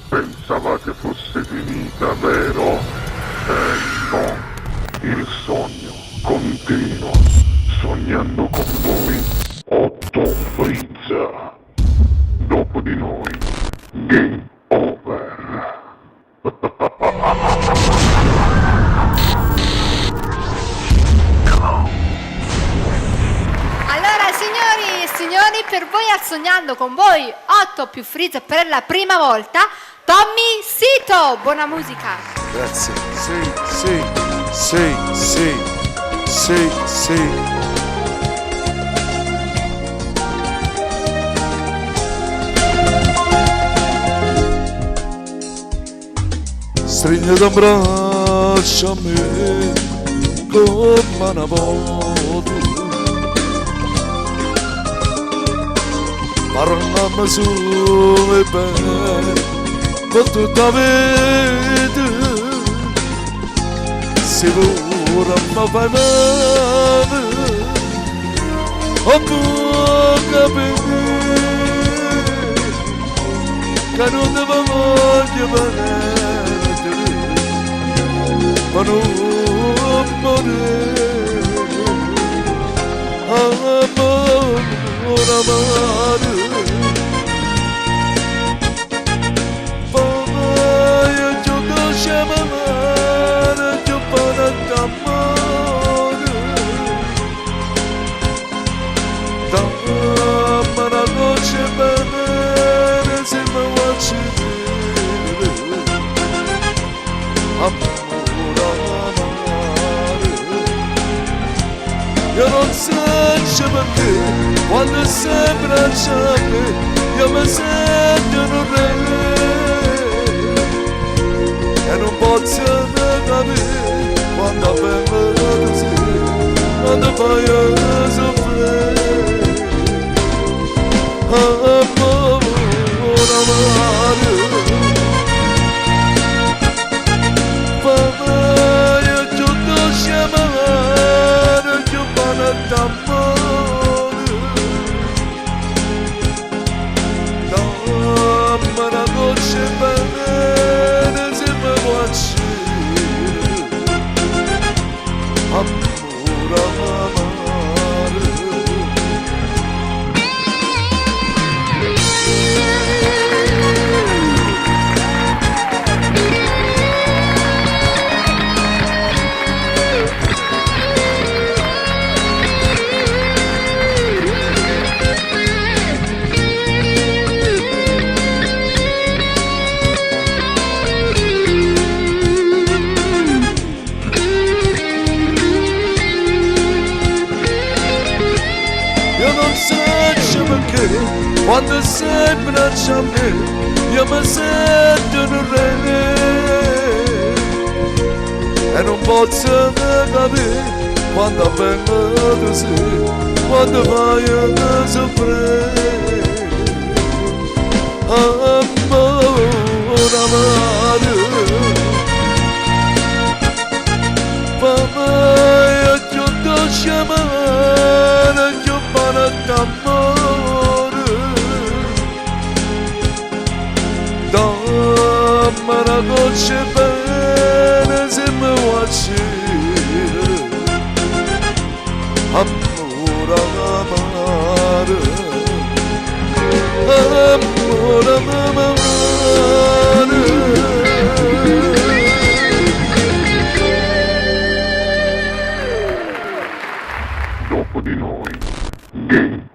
Pensavate fosse finita, vero? No, il sogno continua, sognando con voi, Otto Frizza. Dopo di noi, game over. Allora, signori e signori, per voi al Sognando con voi, 8 più Frizza per la prima volta, Tommy Sito. Buona musica. Grazie. Sì. Stringiti un braccio a me come una volta, parlami solo e bene per tutta la vita. Sicuro mi fai male o puoi capire che non ti voglio bene. Ma non morire, amore, amare. Poi io gioco sciamare, io parlo d'amore. Dammi una noce bene, se mi vuoi vedere. Io non so perché, quando sei braccia a me, io mi sento un re. E non posso capire, quando vengo così, quando fai soffrire. Amore, amare. Quando sei braccia a me, io mi sento un re. E non posso capire, quando vengo così, quando fai soffrire. Amore, amare. Poi io gioco sciamare, io parlo d'amore. Dammi una goccia bene se mi vuoi vedere. Amore, amare. Amore, amare. Dopo di noi, game